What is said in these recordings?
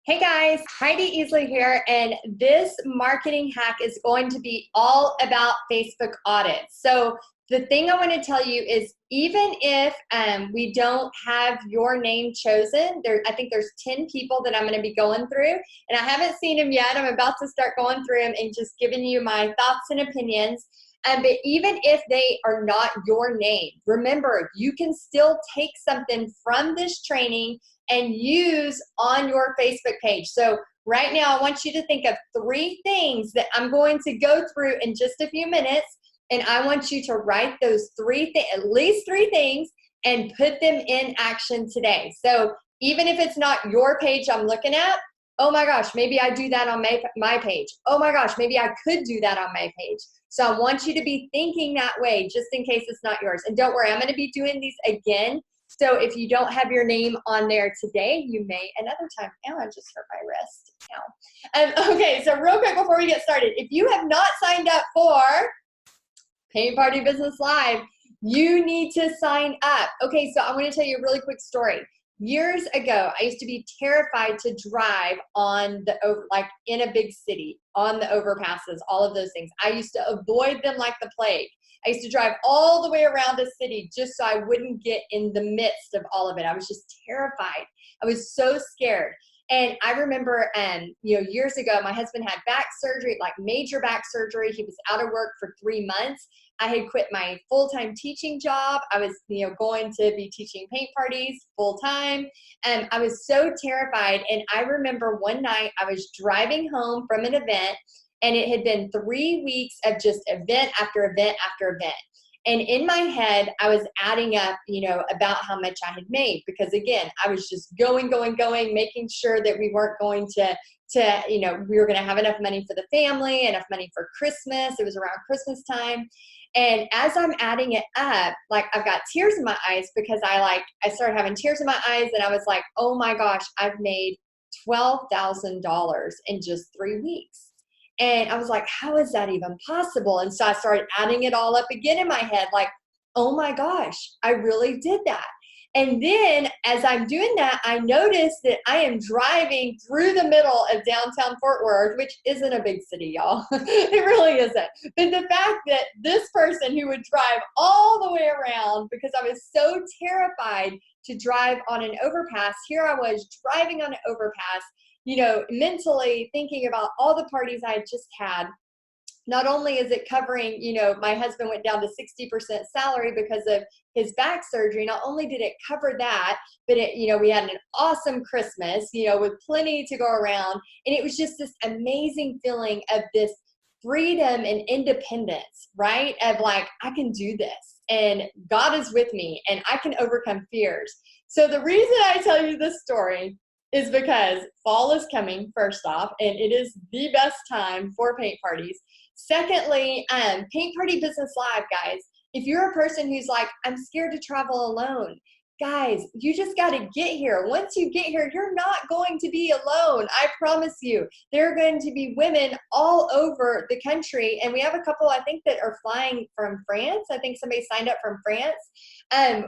Hey guys, Heidi Easley here, and this marketing hack is going to be all about Facebook audits. So the thing I want to tell you is even if we don't have your name chosen, I think there's 10 people that I'm going to be going through, and I haven't seen them yet. I'm about to start going through them and just giving you my thoughts and opinions. But even if they are not your name, remember, you can still take something from this training and use on your Facebook page. So right now, I want you to think of 3 things that I'm going to go through in just a few minutes, and I want you to write those at least 3 things, and put them in action today. So even if it's not your page I'm looking at, oh my gosh, maybe I do that on my page. Oh my gosh, maybe I could do that on my page. So I want you to be thinking that way just in case it's not yours. And don't worry, I'm going to be doing these again. So if you don't have your name on there today, you may another time. Ow, I just hurt my wrist. Ow. Okay, so real quick before we get started, if you have not signed up for Paint Party Business Live, you need to sign up. Okay, so I want to tell you a really quick story. Years ago, I used to be terrified to drive on like in a big city, on the overpasses, all of those things. I used to avoid them like the plague. I used to drive all the way around the city just so I wouldn't get in the midst of all of it. I was just terrified. I was so scared. And I remember, years ago, my husband had back surgery, like major back surgery. He was out of work for 3 months. I had quit my full-time teaching job. I was, going to be teaching paint parties full-time. And I was so terrified. And I remember one night I was driving home from an event, and it had been 3 weeks of just event after event after event. And in my head, I was adding up, about how much I had made, because again, I was just going, making sure that we weren't going to we were going to have enough money for the family, enough money for Christmas. It was around Christmas time. And as I'm adding it up, like I've got tears in my eyes, because I started having tears in my eyes, and I was like, oh my gosh, I've made $12,000 in just 3 weeks. And I was like, how is that even possible? And so I started adding it all up again in my head, like, oh my gosh, I really did that. And then as I'm doing that, I noticed that I am driving through the middle of downtown Fort Worth, which isn't a big city, y'all. It really isn't. But the fact that this person who would drive all the way around, because I was so terrified to drive on an overpass, here I was driving on an overpass, mentally thinking about all the parties I had just had. Not only is it covering, my husband went down to 60% salary because of his back surgery. Not only did it cover that, but we had an awesome Christmas, with plenty to go around. And it was just this amazing feeling of this freedom and independence, right? Of like, I can do this, and God is with me, and I can overcome fears. So the reason I tell you this story is because fall is coming, first off, and it is the best time for paint parties. Secondly, Paint Party Business Live, guys, if you're a person who's like, I'm scared to travel alone, guys, you just got to get here. Once you get here, you're not going to be alone. I promise you. There are going to be women all over the country. And we have a couple, I think, that are flying from France. I think somebody signed up from France.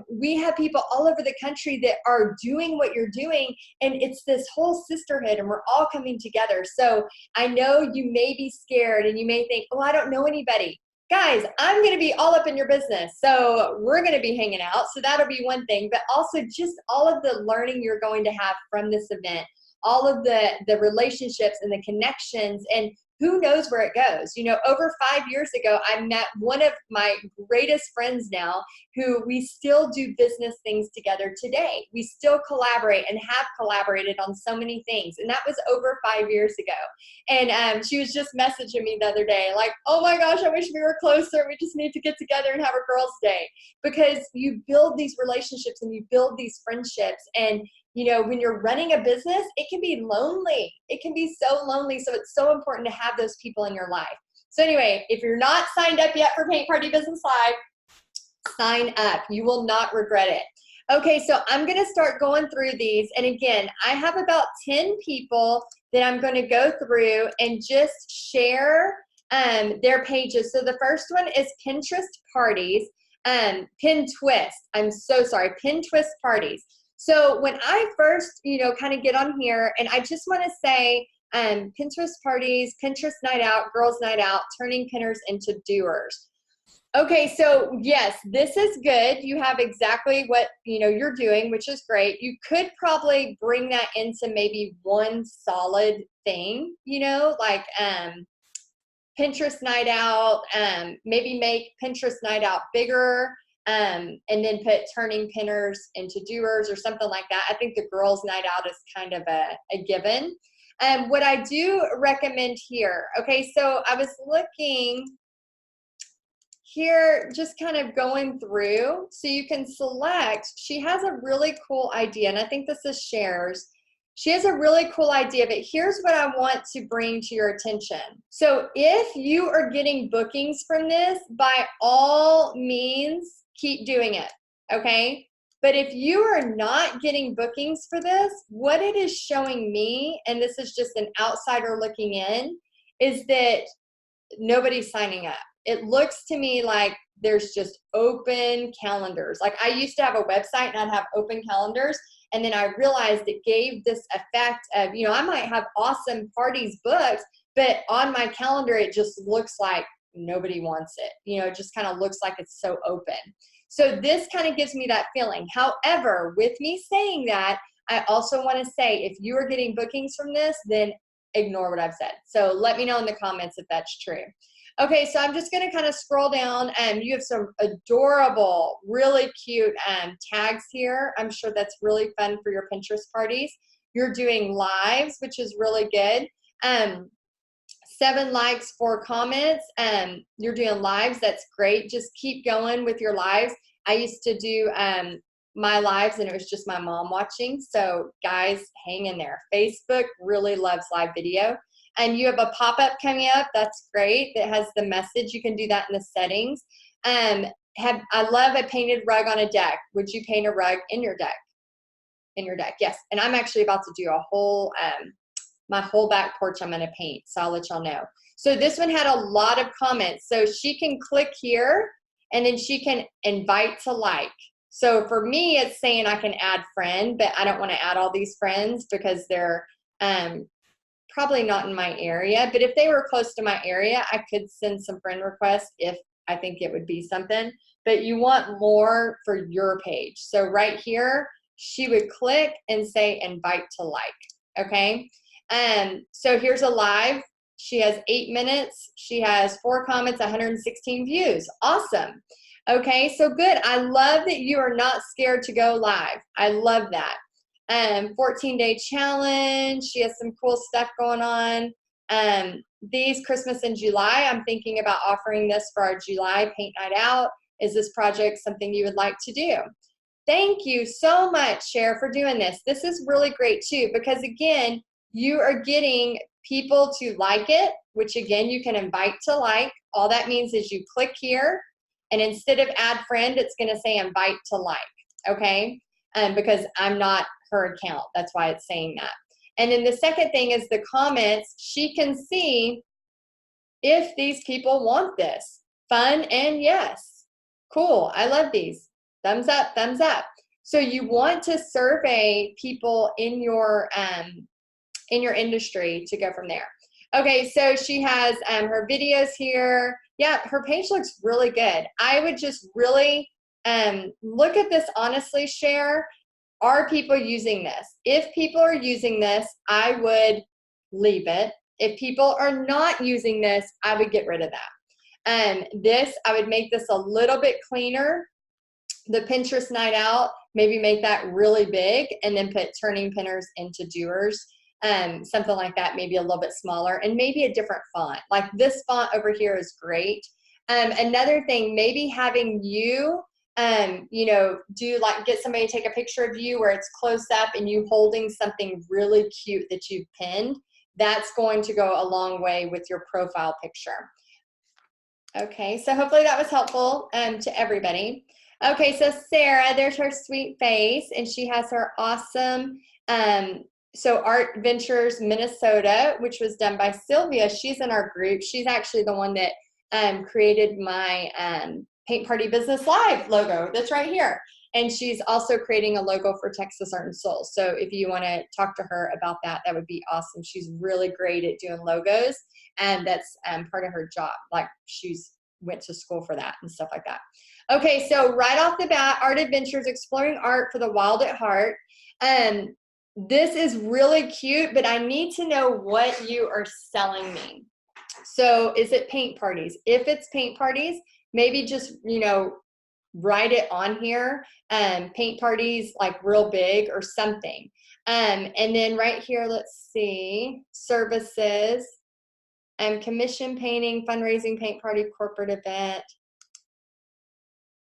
We have people all over the country that are doing what you're doing. And it's this whole sisterhood, and we're all coming together. So I know you may be scared, and you may think, oh, I don't know anybody. Guys, I'm going to be all up in your business. So we're going to be hanging out. So that'll be one thing. But also just all of the learning you're going to have from this event, all of the relationships and the connections, and who knows where it goes. Over 5 years ago, I met one of my greatest friends now, who we still do business things together today. We still collaborate and have collaborated on so many things. And that was over 5 years ago. And she was just messaging me the other day, like, oh my gosh, I wish we were closer. We just need to get together and have a girls' day. Because you build these relationships and you build these friendships. And when you're running a business, it can be lonely. It can be so lonely. So it's so important to have those people in your life. So anyway, if you're not signed up yet for Paint Party Business Live, sign up. You will not regret it. Okay, so I'm going to start going through these. And again, I have about 10 people that I'm going to go through and just share their pages. So the first one is Pinterest parties, PinTwist. I'm so sorry, PinTwist parties. So when I first, kind of get on here, and I just want to say, Pinterest parties, Pinterest night out, girls night out, turning pinners into doers. Okay, so yes, this is good. You have exactly what you're doing, which is great. You could probably bring that into maybe one solid thing, like Pinterest night out, maybe make Pinterest night out bigger, and then put turning pinners into doers or something like that. I think the girls night out is kind of a given. What I do recommend here, okay, so I was looking here, just kind of going through, so you can select. She has a really cool idea, and I think this is Cher's. She has a really cool idea, but here's what I want to bring to your attention. So if you are getting bookings from this, by all means, keep doing it, okay? But if you are not getting bookings for this, what it is showing me, and this is just an outsider looking in, is that nobody's signing up. It looks to me like there's just open calendars. Like I used to have a website and I'd have open calendars, and then I realized it gave this effect of, I might have awesome parties booked, but on my calendar, it just looks like nobody wants it. It just kind of looks like it's so open. So this kind of gives me that feeling. However, with me saying that, I also want to say, if you are getting bookings from this, then ignore what I've said. So let me know in the comments if that's true. Okay, so I'm just going to kind of scroll down, and you have some adorable, really cute tags here. I'm sure that's really fun for your Pinterest parties. You're doing lives, which is really good. 7 likes, 4 comments. You're doing lives. That's great. Just keep going with your lives. I used to do my lives, and it was just my mom watching. So guys, hang in there. Facebook really loves live video. And you have a pop-up coming up. That's great. That has the message. You can do that in the settings. I love a painted rug on a deck. Would you paint a rug in your deck? In your deck, yes. And I'm actually about to do a whole, my whole back porch I'm going to paint. So I'll let y'all know. So this one had a lot of comments. So she can click here, and then she can invite to like. So for me, it's saying I can add friend, but I don't want to add all these friends because they're probably not in my area. But if they were close to my area, I could send some friend requests if I think it would be something. But you want more for your page. So right here, she would click and say invite to like, okay? So here's a live. She has 8 minutes. She has 4 comments, 116 views. Awesome. Okay, so good. I love that you are not scared to go live. I love that. 14-day challenge. She has some cool stuff going on. These Christmas in July, I'm thinking about offering this for our July paint night out. Is this project something you would like to do? Thank you so much, Cher, for doing this. This is really great too, because again, you are getting people to like it, which again, you can invite to like. All that means is you click here, and instead of add friend, it's going to say invite to like, okay? Because I'm not her account. That's why it's saying that. And then the second thing is the comments. She can see if these people want this. Fun and yes. Cool. I love these. Thumbs up, thumbs up. So you want to survey people in your industry to go from there. Okay, so she has her videos here. Yeah, her page looks really good. I would just really look at this honestly, Cher. Are people using this? If people are using this, I would leave it. If people are not using this, I would get rid of that. I would make this a little bit cleaner. The Pinterest night out, maybe make that really big, and then put turning pinners into doers. Something like that, maybe a little bit smaller, and maybe a different font. Like this font over here is great. Another thing, maybe having you, do like get somebody to take a picture of you where it's close up and you holding something really cute that you've pinned. That's going to go a long way with your profile picture. Okay, so hopefully that was helpful to everybody. Okay, so Sara, there's her sweet face, and she has her awesome so ARTventures Minnesota, which was done by Sylvia. She's in our group. She's actually the one that created my Paint Party Business Live logo that's right here. And she's also creating a logo for Texas Art and Soul. So if you want to talk to her about that, that would be awesome. She's really great at doing logos, and that's part of her job. Like she's went to school for that and stuff like that. Okay, so right off the bat, ARTventures, exploring art for the wild at heart. This is really cute, but I need to know what you are selling me. So is it paint parties? If it's paint parties, maybe just, you know, write it on here, paint parties like real big or something. And then right here, let's see, services, commission painting, fundraising, paint party, corporate event.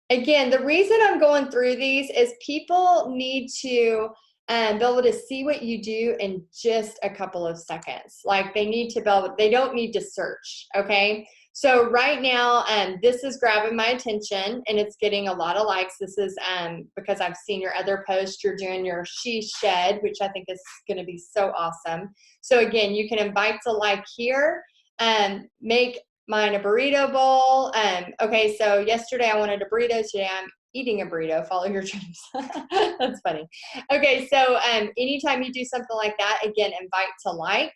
Again, the reason I'm going through these is people need to be able to see what you do in just a couple of seconds. Like they need to be able, they don't need to search, okay? So right now, this is grabbing my attention and it's getting a lot of likes. This is because I've seen your other post, you're doing your she shed, which I think is gonna be so awesome. So again, you can invite to like here and make mine a burrito bowl. Okay, so yesterday I wanted a burrito, today I'm eating a burrito, follow your dreams. That's funny. Okay, so anytime you do something like that, again, invite to like.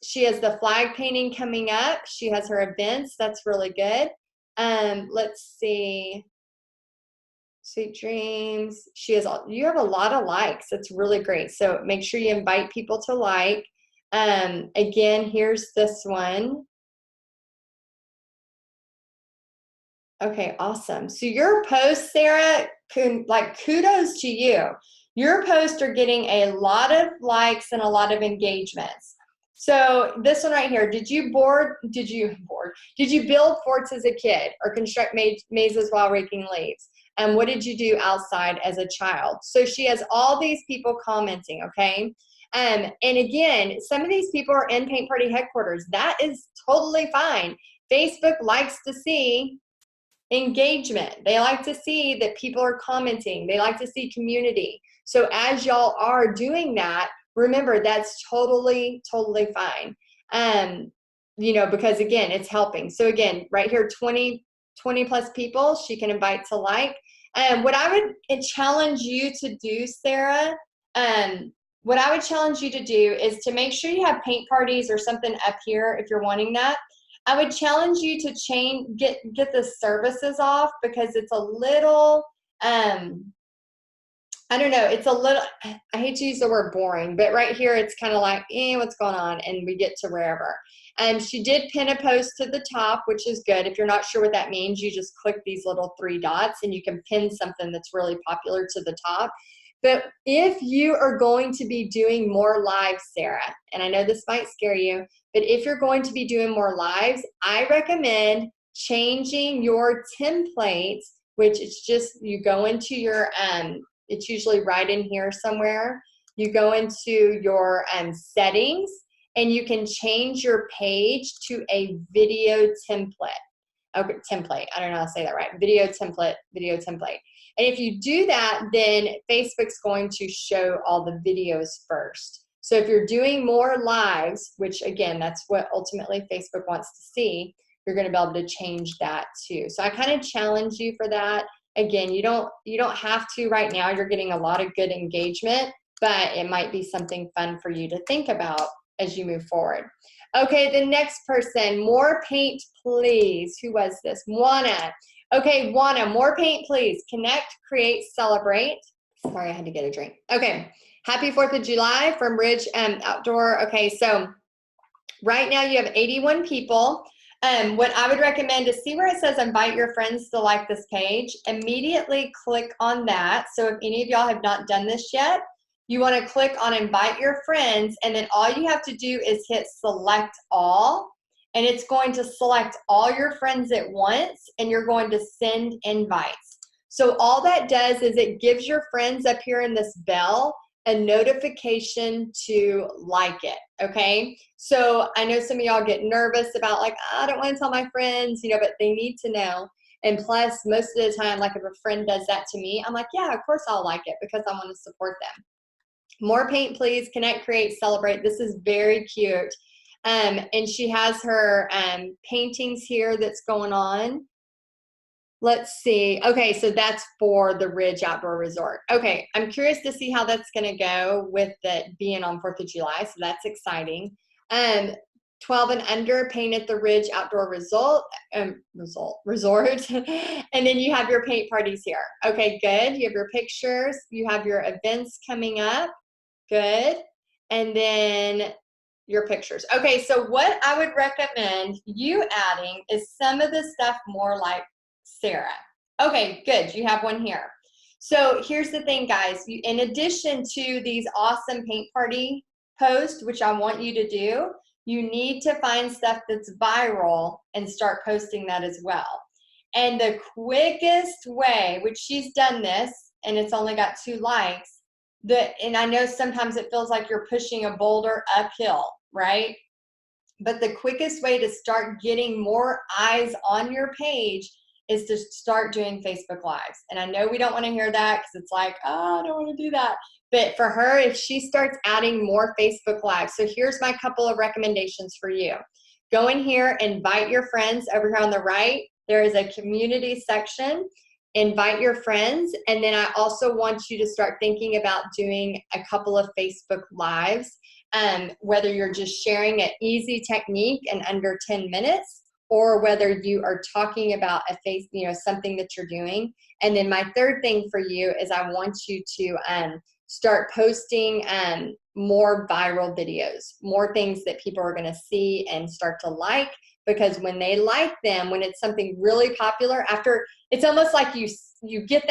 She has the flag painting coming up. She has her events, that's really good. Let's see, sweet dreams. She has, you have a lot of likes, that's really great. So make sure you invite people to like. Again, here's this one. Okay, awesome. So your posts, Sarah, like kudos to you. Your posts are getting a lot of likes and a lot of engagements. So this one right here, did you build forts as a kid or construct mazes while raking leaves? And what did you do outside as a child? So she has all these people commenting, okay? And again, some of these people are in Paint Party headquarters. That is totally fine. Facebook likes to see engagement. They like to see that people are commenting. They like to see community. So as y'all are doing that, remember that's totally fine. You know, because again, it's helping. So again, right here, 20 plus people she can invite to like. What I would challenge you to do, Sarah, what I would challenge you to do is to make sure you have paint parties or something up here if you're wanting that. I would challenge you to get the services off because it's a little, I don't know, it's a little, I hate to use the word boring, but right here it's kind of like, what's going on? And we get to wherever. She did pin a post to the top, which is good. If you're not sure what that means, you just click these little 3 dots and you can pin something that's really popular to the top. But if you are going to be doing more lives, Sarah, and I know this might scare you, but if you're going to be doing more lives, I recommend changing your templates, which is just, you go into your, it's usually right in here somewhere. You go into your settings and you can change your page to a video template. Okay, template, I don't know how to say that right. Video template. And if you do that, then Facebook's going to show all the videos first. So if you're doing more lives, which again, that's what ultimately Facebook wants to see, you're gonna be able to change that too. So I kind of challenge you for that. Again, you don't have to right now, you're getting a lot of good engagement, but it might be something fun for you to think about as you move forward. Okay, the next person, more paint, please. Who was this? Juana. Okay, Juana, more paint, please. Connect, create, celebrate. Sorry, I had to get a drink. Okay, happy 4th of July from Ridge Outdoor. Okay, so right now you have 81 people. What I would recommend is see where it says invite your friends to like this page. Immediately click on that. So if any of y'all have not done this yet, you want to click on invite your friends, and then all you have to do is hit select all, and it's going to select all your friends at once, and you're going to send invites. So all that does is it gives your friends up here in this bell a notification to like it, okay? So I know some of y'all get nervous about like, I don't want to tell my friends, you know, but they need to know. And plus, most of the time, like if a friend does that to me, I'm like, yeah, of course I'll like it because I want to support them. More paint, please. Connect, create, celebrate. This is very cute. And she has her paintings here that's going on. Let's see. Okay, so that's for the Ridge Outdoor Resort. Okay, I'm curious to see how that's going to go with it being on 4th of July, so that's exciting. 12 and under, paint at the Ridge Outdoor Resort. And then you have your paint parties here. Okay, good. You have your pictures. You have your events coming up. Good. And then your pictures. Okay, so what I would recommend you adding is some of the stuff more like Sara. Okay, good. You have one here. So here's the thing, guys. In addition to these awesome paint party posts, which I want you to do, you need to find stuff that's viral and start posting that as well. And the quickest way, which she's done this, and it's only got 2 likes, and I know sometimes it feels like you're pushing a boulder uphill, right? But the quickest way to start getting more eyes on your page is to start doing Facebook Lives. And I know we don't want to hear that because it's like, oh, I don't want to do that. But for her, if she starts adding more Facebook Lives, so here's my couple of recommendations for you. Go in here, invite your friends. Over here on the right, there is a community section. Invite your friends. And then I also want you to start thinking about doing a couple of Facebook Lives, whether you're just sharing an easy technique in under 10 minutes, or whether you are talking about something that you're doing. And then my third thing for you is I want you to start posting more viral videos, more things that people are going to see and start to like, because when they like them, when it's something really popular, after it's almost like you get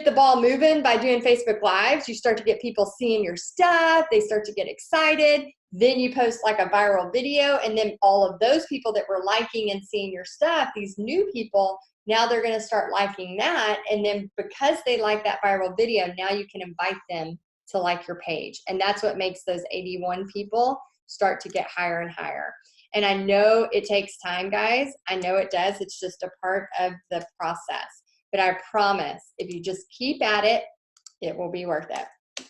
the ball moving by doing Facebook Lives. You start to get people seeing your stuff. They start to get excited. Then you post like a viral video, and then all of those people that were liking and seeing your stuff, these new people, now they're going to start liking that. And then because they like that viral video, now you can invite them to like your page. And that's what makes those 81 people start to get higher and higher. And I know it takes time, guys. I know it does. It's just a part of the process. But I promise, if you just keep at it, it will be worth it.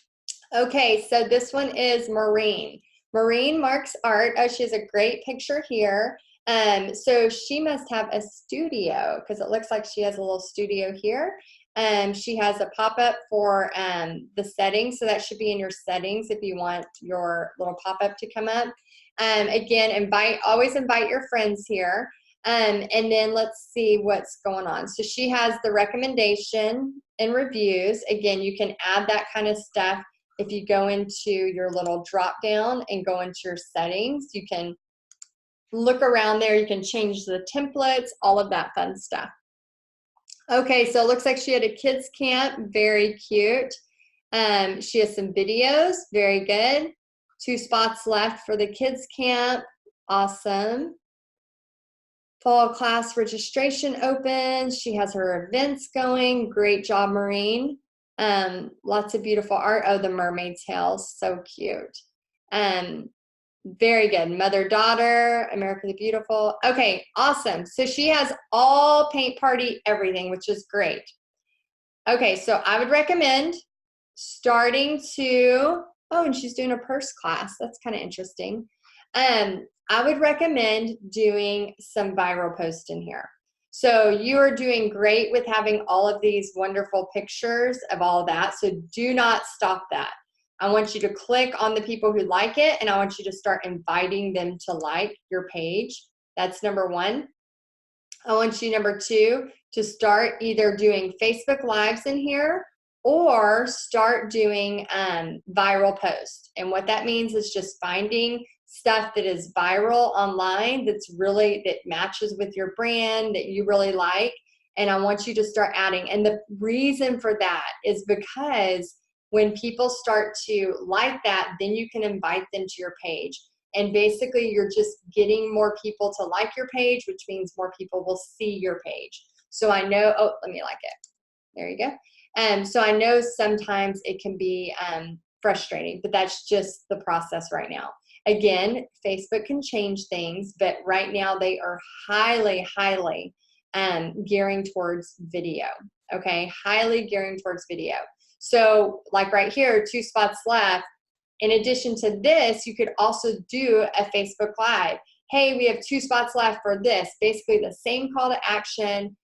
Okay, so this one is Maureen. Maureen Marks Art. Oh, she has a great picture here. So she must have a studio, because it looks like she has a little studio here. She has a pop-up for the settings, so that should be in your settings if you want your little pop-up to come up. Again, always invite your friends here. And then let's see what's going on. So she has the recommendation and reviews. Again, you can add that kind of stuff if you go into your little drop down and go into your settings. You can look around there. You can change the templates, all of that fun stuff. Okay, so it looks like she had a kids camp. Very cute. She has some videos. Very good. 2 spots left for the kids camp. Awesome. Fall class registration open. She has her events going. Great job, Maureen. Lots of beautiful art. Oh, the mermaid tails. So cute. Very good. Mother-daughter, America the Beautiful. Okay, awesome. So she has all paint party everything, which is great. Okay, so I would recommend starting to, oh, and she's doing a purse class. That's kind of interesting. I would recommend doing some viral posts in here. So you are doing great with having all of these wonderful pictures of all of that. So do not stop that. I want you to click on the people who like it, and I want you to start inviting them to like your page. That's number 1. I want you, number 2, to start either doing Facebook Lives in here or start doing viral posts. And what that means is just finding stuff that is viral online that matches with your brand, that you really like, and I want you to start adding. And the reason for that is because when people start to like that, then you can invite them to your page. And basically you're just getting more people to like your page, which means more people will see your page. So I know, oh, let me like it. There you go. So I know sometimes it can be frustrating, but that's just the process right now. Again, Facebook can change things, but right now they are highly, highly gearing towards video. Okay, highly gearing towards video. So like right here, 2 spots left. In addition to this, you could also do a Facebook Live. Hey, we have 2 spots left for this. Basically the same call to action.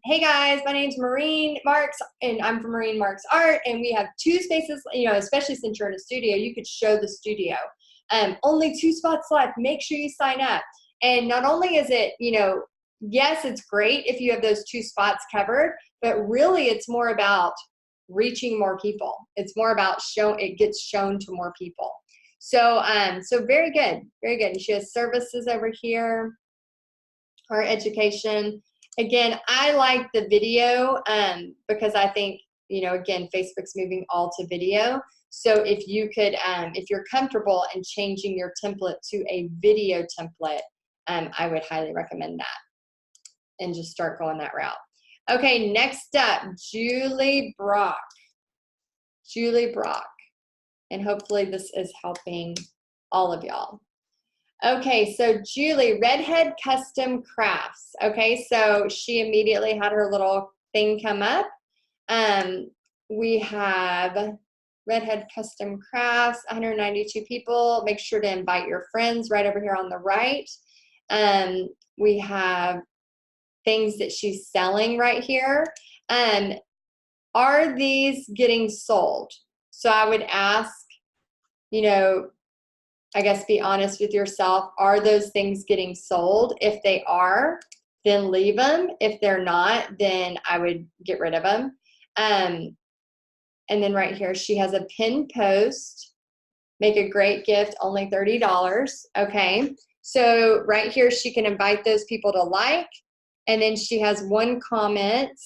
hey guys, my name's Maureen Marks, and I'm from Maureen Marks Art, and we have 2 spaces, you know, especially since you're in a studio, you could show the studio. Only 2 spots left, make sure you sign up. And not only is it, you know, yes, it's great if you have those 2 spots covered, but really it's more about reaching more people. It's more about it gets shown to more people. So, so very good, very good. And she has services over here, her education. Again, I like the video because I think, you know, again, Facebook's moving all to video. So if you could, if you're comfortable in changing your template to a video template, I would highly recommend that and just start going that route. Okay, next up, Julie Brock. Julie Brock. And hopefully this is helping all of y'all. Okay, so Julie, Redhead Custom Crafts. Okay, so she immediately had her little thing come up. We have Redhead Custom Crafts, 192 people. Make sure to invite your friends right over here on the right. We have things that she's selling right here. Are these getting sold? So I would ask, you know, I guess be honest with yourself. Are those things getting sold? If they are, then leave them. If they're not, then I would get rid of them. And then right here, she has a pin post. Make a great gift, only $30. Okay. So right here, she can invite those people to like. And then she has one comment.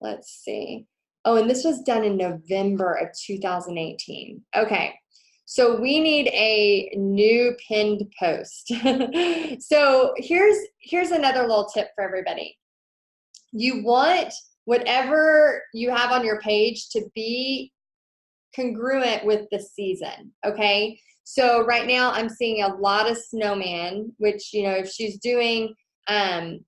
Let's see. Oh, and this was done in November of 2018. Okay. So we need a new pinned post. So here's another little tip for everybody. You want whatever you have on your page to be congruent with the season, okay? So right now I'm seeing a lot of snowman, which, you know, if she's doing a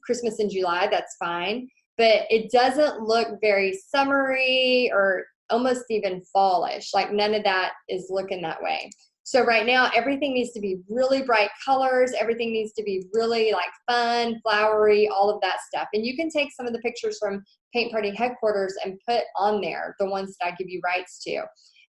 Christmas in July, that's fine. But it doesn't look very summery or almost even fallish. Like none of that is looking that way. So right now, everything needs to be really bright colors. Everything needs to be really like fun, flowery, all of that stuff. And you can take some of the pictures from Paint Party headquarters and put on there the ones that I give you rights to.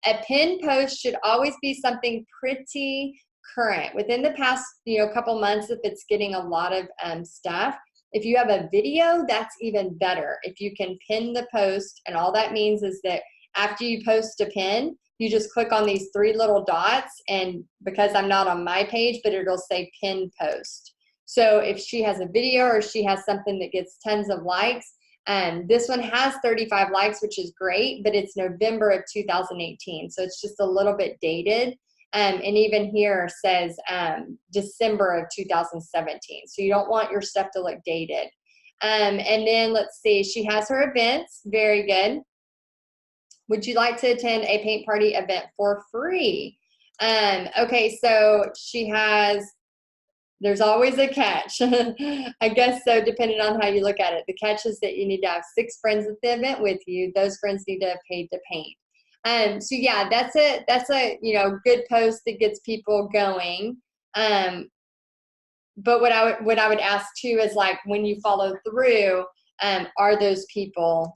A pin post should always be something pretty current. Within the past, you know, couple months, if it's getting a lot of stuff. If you have a video, that's even better. If you can pin the post, and all that means is that after you post a pin, you just click on these 3 little dots, and because I'm not on my page, but it'll say pin post. So if she has a video or she has something that gets tons of likes, this one has 35 likes, which is great, but it's November of 2018. So it's just a little bit dated. And even here says December of 2017. So you don't want your stuff to look dated. And then let's see, she has her events. Very good. Would you like to attend a paint party event for free? Okay, so she has, there's always a catch. I guess so, depending on how you look at it. The catch is that you need to have 6 friends at the event with you. Those friends need to have paid to paint. So yeah, that's a you know, good post that gets people going. But what I would ask too is, like, when you follow through, are those people,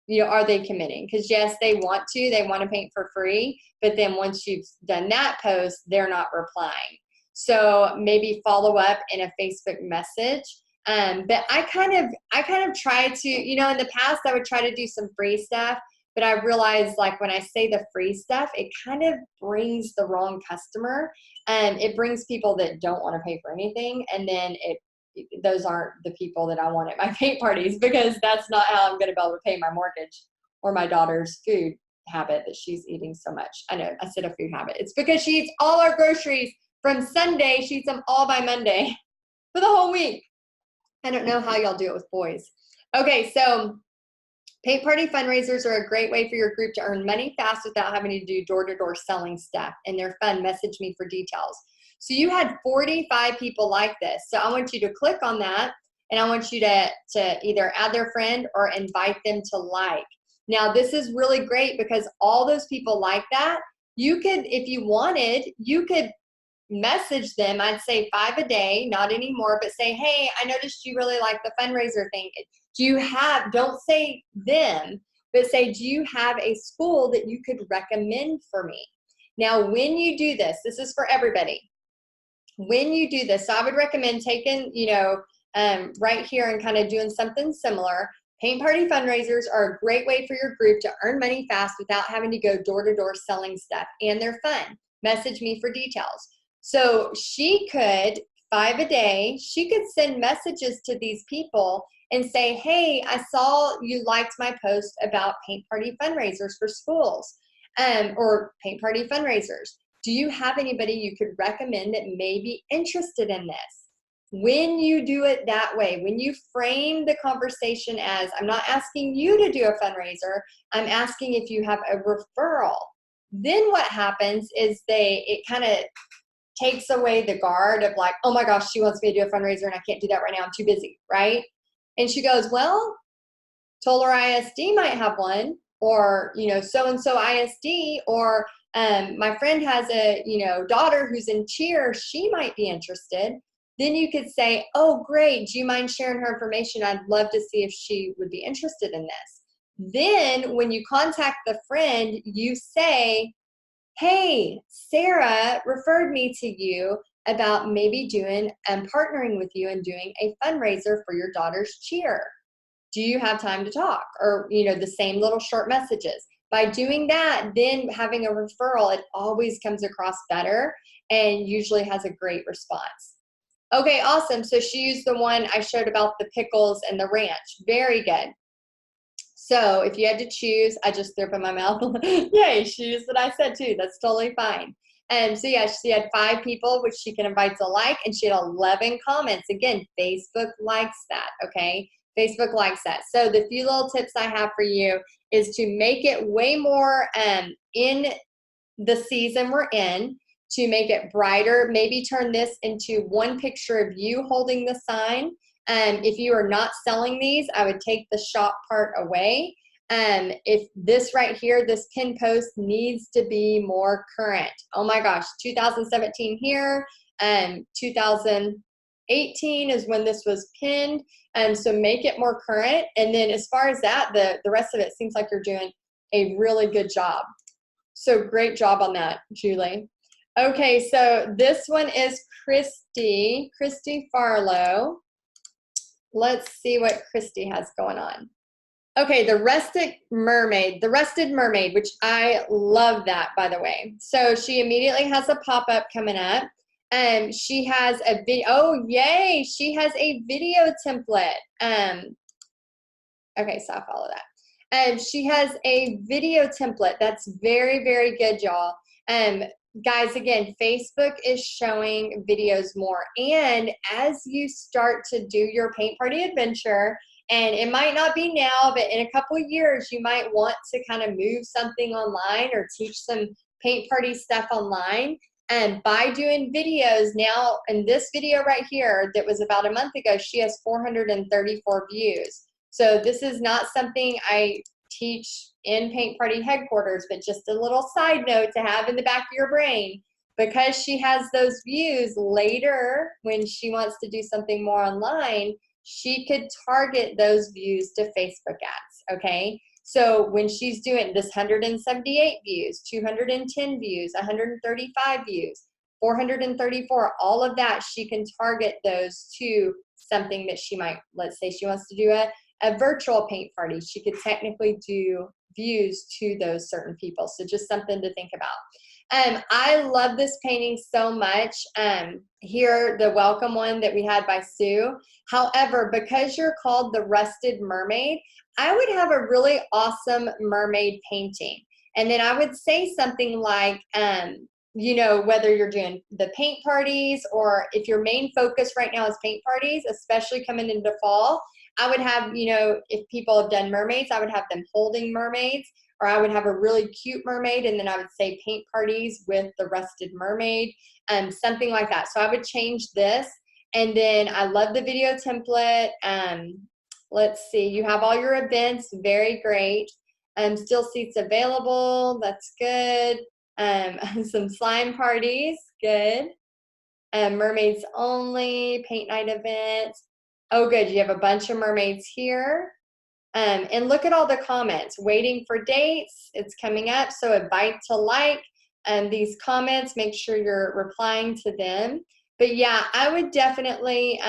you know, are they committing? Because yes, they want to paint for free, but then once you've done that post, they're not replying. So maybe follow up in a Facebook message. But I kind of try to, you know, in the past I would try to do some free stuff. But I realized, like, when I say the free stuff, it kind of brings the wrong customer. It brings people that don't want to pay for anything. And then those aren't the people that I want at my paint parties, because that's not how I'm going to be able to pay my mortgage or my daughter's food habit that she's eating so much. I know I said a food habit. It's because she eats all our groceries from Sunday. She eats them all by Monday for the whole week. I don't know how y'all do it with boys. Okay, so paint party fundraisers are a great way for your group to earn money fast without having to do door-to-door selling stuff, and they're fun. Message me for details. So you had 45 people like this. So I want you to click on that, and I want you to either add their friend or invite them to like. Now, this is really great because all those people like that. You could, if you wanted, you could message them. I'd say 5 a day, not anymore, but say, hey, I noticed you really like the fundraiser thing. Do you have, don't say them, but say, do you have a school that you could recommend for me? Now, when you do this, this is for everybody. When you do this, so I would recommend taking, right here and kind of doing something similar. Paint party fundraisers are a great way for your group to earn money fast without having to go door to door selling stuff, and they're fun. Message me for details. So she could, 5 a day, she could send messages to these people and say, hey, I saw you liked my post about paint party fundraisers for schools, or paint party fundraisers. Do you have anybody you could recommend that may be interested in this? When you do it that way, when you frame the conversation as, I'm not asking you to do a fundraiser, I'm asking if you have a referral, then what happens is it kind of takes away the guard of like, oh my gosh, she wants me to do a fundraiser and I can't do that right now, I'm too busy, right? And she goes, well, Toller ISD might have one, or, so-and-so ISD, or my friend has a, daughter who's in cheer, she might be interested. Then you could say, oh, great, do you mind sharing her information? I'd love to see if she would be interested in this. Then when you contact the friend, you say, hey, Sara referred me to you about maybe doing and partnering with you and doing a fundraiser for your daughter's cheer. Do you have time to talk? Or, the same little short messages. By doing that, then having a referral, it always comes across better and usually has a great response. Okay, awesome. So she used the one I showed about the pickles and the ranch. Very good. So if you had to choose, I just threw up in my mouth. Yay, she used what I said too. That's totally fine. So yeah, she had 5 people, which she can invite to like, and she had 11 comments. Again, Facebook likes that, okay? Facebook likes that. So the few little tips I have for you is to make it way more in the season we're in, to make it brighter. Maybe turn this into one picture of you holding the sign. If you are not selling these, I would take the shop part away. If this right here, this pin post needs to be more current. Oh my gosh, 2017 here, 2018 is when this was pinned. So make it more current. And then as far as that, the rest of it seems like you're doing a really good job. So great job on that, Julie. Okay, so this one is Christie Farlow. Let's see what Christie has going on. Okay, the Rusted Mermaid, which I love that, by the way. So she immediately has a pop-up coming up. She has a video. Oh, yay! She has a video template. Okay, so I'll follow that. She has a video template. That's very, very good, y'all. Guys, again, Facebook is showing videos more. And as you start to do your paint party adventure, and it might not be now, but in a couple of years, you might want to kind of move something online or teach some paint party stuff online. And by doing videos now, in this video right here that was about a month ago, she has 434 views. So this is not something I teach in Paint Party headquarters, but just a little side note to have in the back of your brain, because she has those views later when she wants to do something more online, she could target those views to Facebook ads, okay? So when she's doing this 178 views, 210 views, 135 views, 434, all of that, she can target those to something that she might, let's say she wants to do a virtual paint party. She could technically do views to those certain people. So just something to think about. I love this painting so much. Here, the welcome one that we had by Sue. However, because you're called the Rusted Mermaid, I would have a really awesome mermaid painting. And then I would say something like, whether you're doing the paint parties or if your main focus right now is paint parties, especially coming into fall, I would have, if people have done mermaids, I would have them holding mermaids, or I would have a really cute mermaid, and then I would say paint parties with the Rusted Mermaid, something like that. So I would change this. And then I love the video template. Let's see, you have all your events, very great. Still seats available, that's good. Some slime parties, good. Mermaids only, paint night events. Oh, good. You have a bunch of mermaids here. And look at all the comments. Waiting for dates. It's coming up. So invite to like these comments. Make sure you're replying to them. But yeah, I would definitely,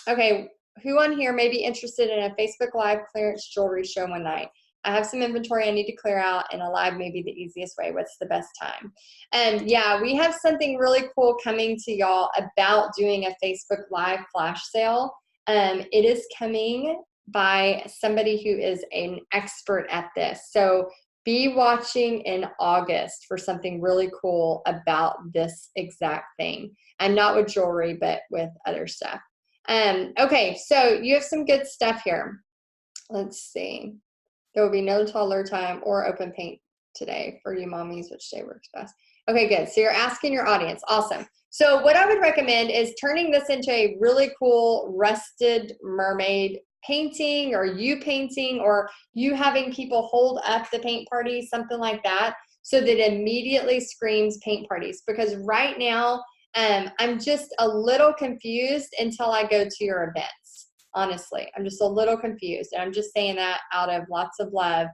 okay, who on here may be interested in a Facebook Live clearance jewelry show one night? I have some inventory I need to clear out, and a live may be the easiest way. What's the best time? And yeah, we have something really cool coming to y'all about doing a Facebook Live flash sale. It is coming by somebody who is an expert at this. So be watching in August for something really cool about this exact thing. And not with jewelry, but with other stuff. Okay, so you have some good stuff here. Let's see. There will be no toddler time or open paint today for you mommies, which day works best. Okay, good. So you're asking your audience. Awesome. So what I would recommend is turning this into a really cool rusted mermaid painting, or you painting, or you having people hold up the paint party, something like that, so that it immediately screams paint parties. Because right now, I'm just a little confused until I go to your events. Honestly, I'm just a little confused, and I'm just saying that out of lots of love.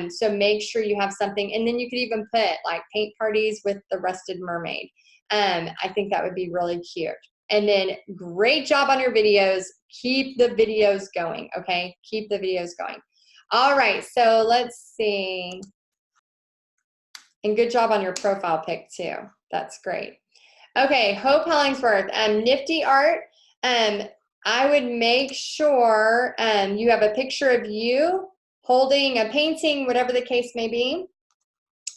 So make sure you have something, and then you could even put like paint parties with the rusted mermaid. I think that would be really cute. And then great job on your videos. Keep the videos going, okay? Keep the videos going. All right, so let's see. And good job on your profile pic too. That's great. Okay, Hope Hollingsworth, Nifty Art. I would make sure you have a picture of you holding a painting, whatever the case may be.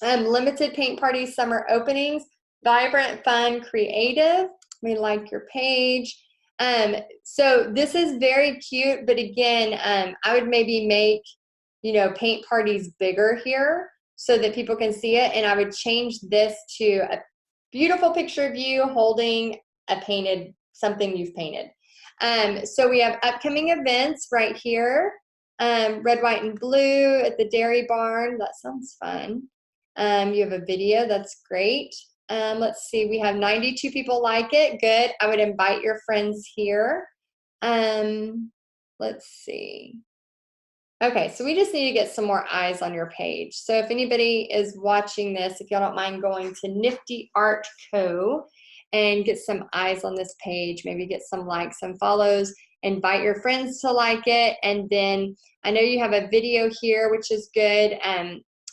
Limited paint parties, summer openings, vibrant, fun, creative. We like your page. So this is very cute, but again, I would maybe make, paint parties bigger here so that people can see it. And I would change this to a beautiful picture of you holding a painted, something you've painted. So we have upcoming events right here. Red, white, and blue at the Dairy Barn. That sounds fun. You have a video. That's great. Let's see. We have 92 people like it. Good. I would invite your friends here. Let's see. Okay, so we just need to get some more eyes on your page. So if anybody is watching this, if y'all don't mind going to Nifty Art Co and get some eyes on this page, maybe get some likes and follows, invite your friends to like it. And then I know you have a video here, which is good.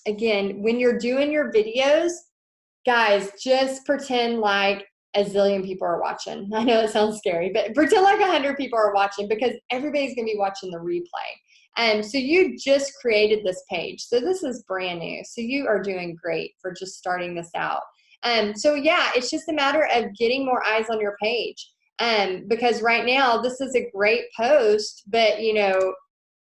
Again, when you're doing your videos, guys, just pretend like a zillion people are watching. I know it sounds scary, but pretend like 100 people are watching, because everybody's gonna be watching the replay. So you just created this page. So this is brand new. So you are doing great for just starting this out. So yeah, it's just a matter of getting more eyes on your page. Because right now this is a great post, but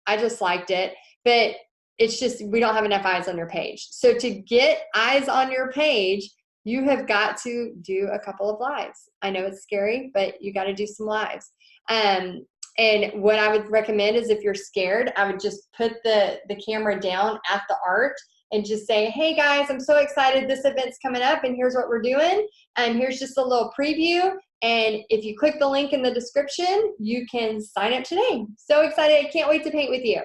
I just liked it, but it's just, we don't have enough eyes on your page. So to get eyes on your page, you have got to do a couple of lives. I know it's scary, but you got to do some lives. And what I would recommend is, if you're scared, I would just put the camera down at the art and just say, hey guys, I'm so excited. This event's coming up and here's what we're doing. And here's just a little preview. And if you click the link in the description, you can sign up today. So excited. I can't wait to paint with you.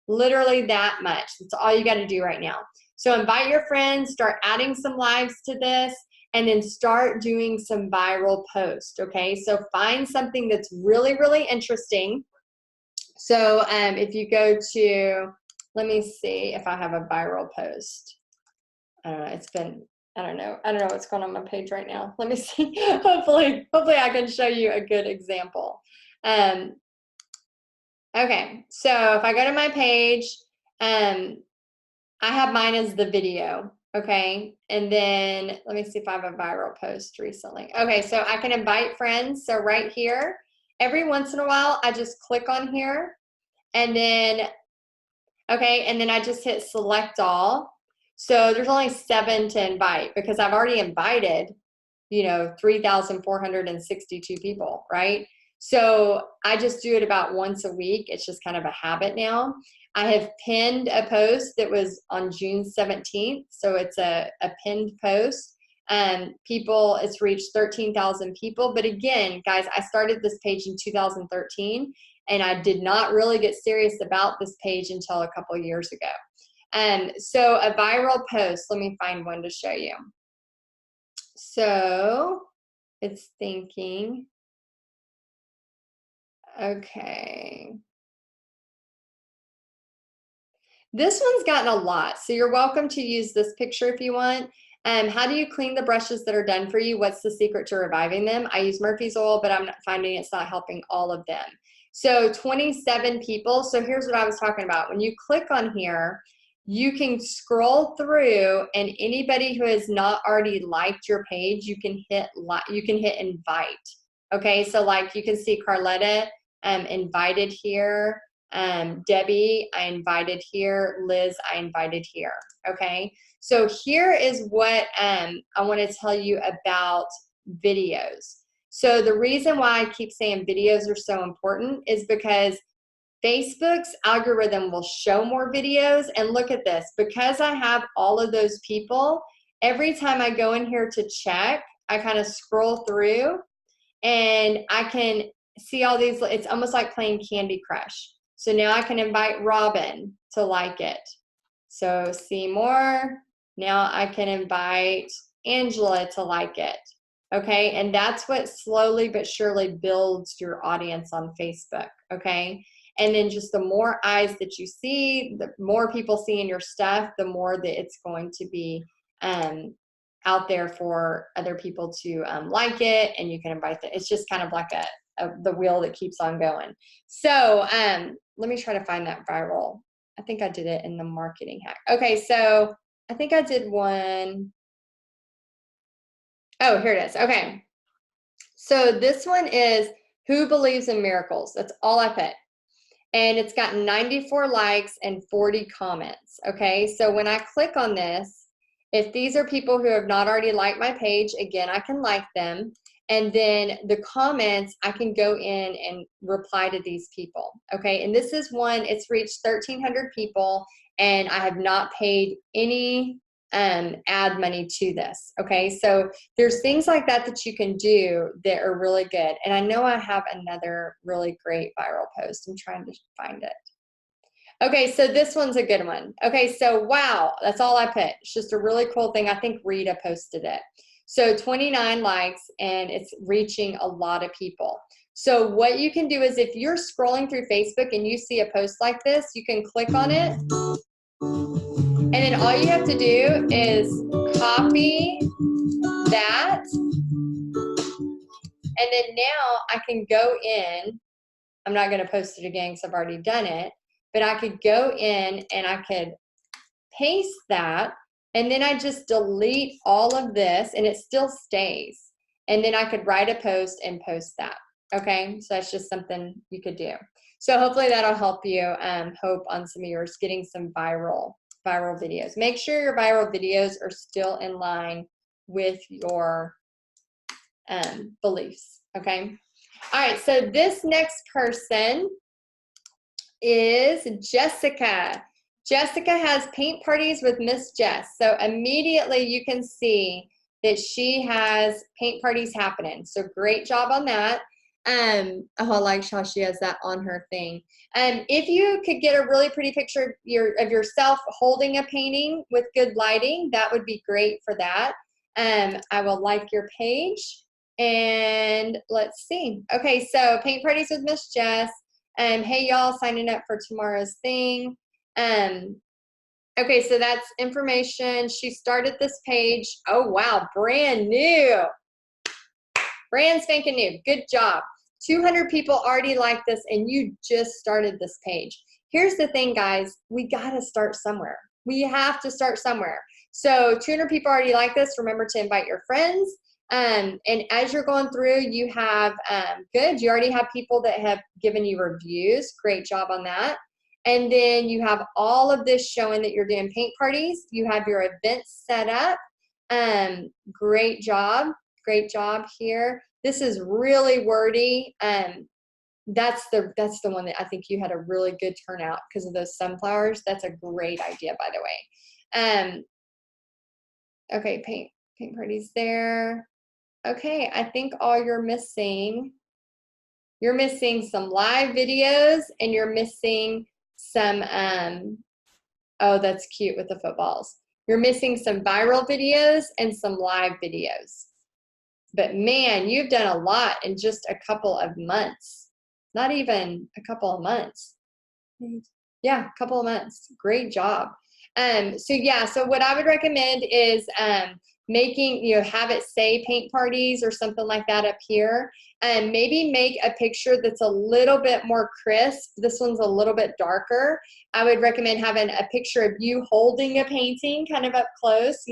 Literally that much. That's all you got to do right now. So invite your friends, start adding some lives to this, and then start doing some viral posts, okay? So find something that's really, really interesting. So if you go to, let me see if I have a viral post. I don't know, it's been, I don't know what's going on my page right now. Let me see. Hopefully I can show you a good example. Okay, so if I go to my page, I have mine as the video, okay? And then let me see if I have a viral post recently. Okay, so I can invite friends. So right here, every once in a while, I just click on here, and then, okay, and then I just hit select all. So there's only 7 to invite, because I've already invited, 3,462 people, right? So I just do it about once a week. It's just kind of a habit now. I have pinned a post that was on June 17th. So it's a pinned post. people. It's reached 13,000 people. But again, guys, I started this page in 2013, and I did not really get serious about this page until a couple years ago. So a viral post, let me find one to show you. So it's thinking, okay. This one's gotten a lot, so you're welcome to use this picture if you want. How do you clean the brushes that are done for you? What's the secret to reviving them? I use Murphy's oil, but I'm not finding it's not helping all of them. So 27 people. So here's what I was talking about. When you click on here, you can scroll through, and anybody who has not already liked your page, you can hit invite. Okay, so like you can see Carletta invited here. Debbie, I invited here. Liz, I invited here. Okay, so here is what I want to tell you about videos. So the reason why I keep saying videos are so important is because Facebook's algorithm will show more videos. And look at this, because I have all of those people, every time I go in here to check, I kind of scroll through and I can see all these. It's almost like playing Candy Crush. So now I can invite Robin to like it. So see more. Now I can invite Angela to like it. Okay, and that's what slowly but surely builds your audience on Facebook. Okay, and then just the more eyes that you see, the more people seeing your stuff, the more that it's going to be out there for other people to like it, and you can invite them. It's just kind of like the wheel that keeps on going. So let me try to find that viral. I think I did it in the marketing hack. Okay, so I think I did one. Oh, here it is. Okay. So this one is Who Believes in Miracles? That's all I put. And it's got 94 likes and 40 comments. Okay, so when I click on this, if these are people who have not already liked my page, again, I can like them. And then the comments, I can go in and reply to these people. Okay, and this is one, it's reached 1,300 people, and I have not paid any ad money to this. Okay, so there's things like that that you can do that are really good. And I know I have another really great viral post. I'm trying to find it. Okay, so this one's a good one. Okay, so wow, that's all I put. It's just a really cool thing. I think Rita posted it. So 29 likes, and it's reaching a lot of people. So what you can do is if you're scrolling through Facebook and you see a post like this, you can click on it. And then all you have to do is copy that. And then now I can go in. I'm not going to post it again because I've already done it. But I could go in and I could paste that. And then I just delete all of this and it still stays. And then I could write a post and post that. Okay, so that's just something you could do. So hopefully that'll help you, hope on some of yours getting some viral videos. Make sure your viral videos are still in line with your beliefs. Okay. All right, so this next person is Jessica. Jessica has paint parties with Miss Jess. So immediately you can see that she has paint parties happening. So great job on that. Oh, I like how she has that on her thing. If you could get a really pretty picture of yourself holding a painting with good lighting, that would be great for that. I will like your page. And let's see. Okay, so paint parties with Miss Jess. Hey, y'all, signing up for tomorrow's thing. Okay, so that's information. She started this page. Oh, wow, brand new. Brand spanking new. Good job. 200 people already like this, and you just started this page. Here's the thing, guys. We got to start somewhere. We have to start somewhere. So 200 people already like this. Remember to invite your friends. And as you're going through, you have, good, you already have people that have given you reviews. Great job on that. And then you have all of this showing that you're doing paint parties. You have your events set up. Great job. Great job here. This is really wordy. That's the one that I think you had a really good turnout because of those sunflowers. That's a great idea, by the way. Okay, paint. Paint parties there. Okay, I think all you're missing some live videos, and you're missing some, oh, that's cute with the footballs. You're missing some viral videos and some live videos. But man, you've done a lot in just a couple of months. Not even a couple of months. Yeah, a couple of months. Great job. So what I would recommend is making, have it say paint parties or something like that up here. And maybe make a picture that's a little bit more crisp. This one's a little bit darker. I would recommend having a picture of you holding a painting kind of up close,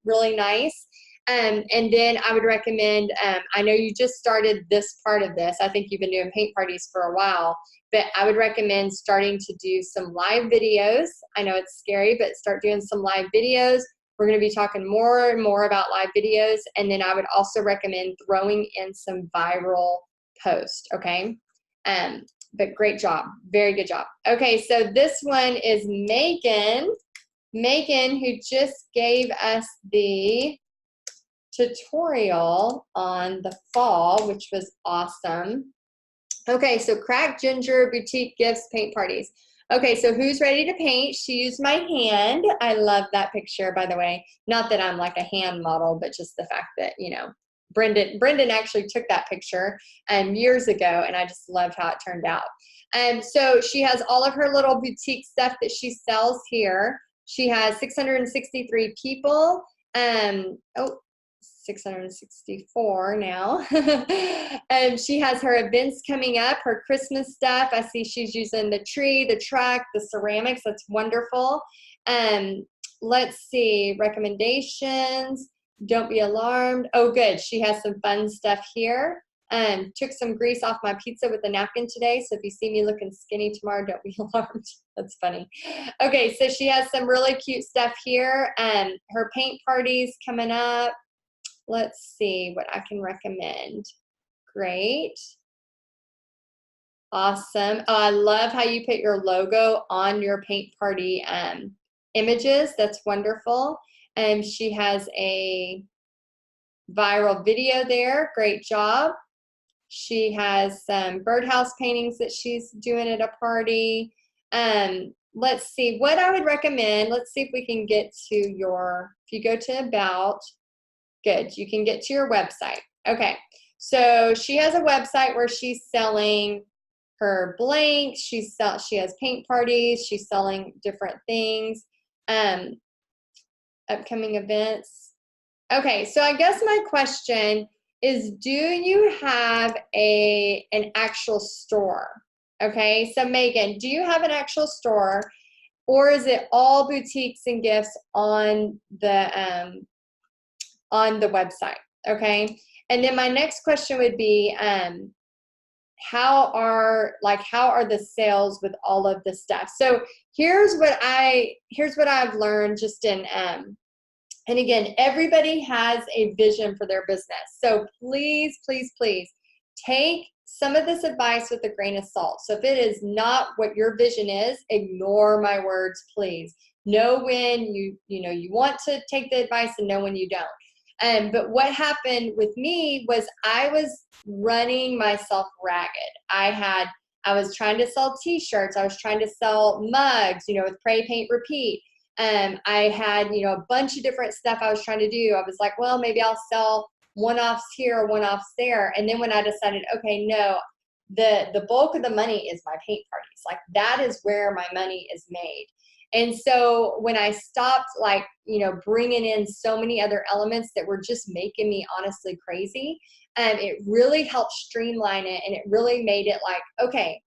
really nice. And then I would recommend, I know you just started this part of this. I think you've been doing paint parties for a while, but I would recommend starting to do some live videos. I know it's scary, but start doing some live videos. We're going to be talking more and more about live videos. And then I would also recommend throwing in some viral posts, okay? But great job. Very good job. Okay, so this one is Megan. Megan, who just gave us the tutorial on the fall, which was awesome. Okay, so cracked ginger, boutique gifts, paint parties. Okay, so who's ready to paint? She used my hand. I love that picture, by the way. Not that I'm like a hand model, but just the fact that, Brendan actually took that picture years ago, and I just loved how it turned out. So she has all of her little boutique stuff that she sells here. She has 663 people. 664 now. And she has her events coming up, her Christmas stuff. I see she's using the tree, the truck, the ceramics. That's wonderful. Let's see, recommendations. Don't be alarmed. Oh, good. She has some fun stuff here. Took some grease off my pizza with a napkin today. So if you see me looking skinny tomorrow, don't be alarmed. That's funny. Okay, so she has some really cute stuff here. Her paint party's coming up. Let's see what I can recommend. Great. Awesome. Oh, I love how you put your logo on your paint party images. That's wonderful. She has a viral video there. Great job. She has some birdhouse paintings that she's doing at a party. Let's see what I would recommend. Let's see if we can get to if you go to About, good, you can get to your website. Okay, so she has a website where she's selling her blanks. She has paint parties. She's selling different things. Upcoming events. Okay, so I guess my question is, do you have an actual store? Okay, so Megan, do you have an actual store, or is it all boutiques and gifts on the website? Okay, and then my next question would be, how are the sales with all of this stuff? So here's what I've learned just in and again, everybody has a vision for their business. So please, please, please take some of this advice with a grain of salt. So if it is not what your vision is, ignore my words, please. Know when you want to take the advice and know when you don't. But what happened with me was I was running myself ragged. I was trying to sell t-shirts. I was trying to sell mugs, with Pray, Paint, Repeat. I had, a bunch of different stuff I was trying to do. I was like, well, maybe I'll sell one-offs here, one-offs there. And then when I decided, okay, no, the bulk of the money is my paint parties. Like, that is where my money is made. And so when I stopped, bringing in so many other elements that were just making me honestly crazy, it really helped streamline it. And it really made it like, okay,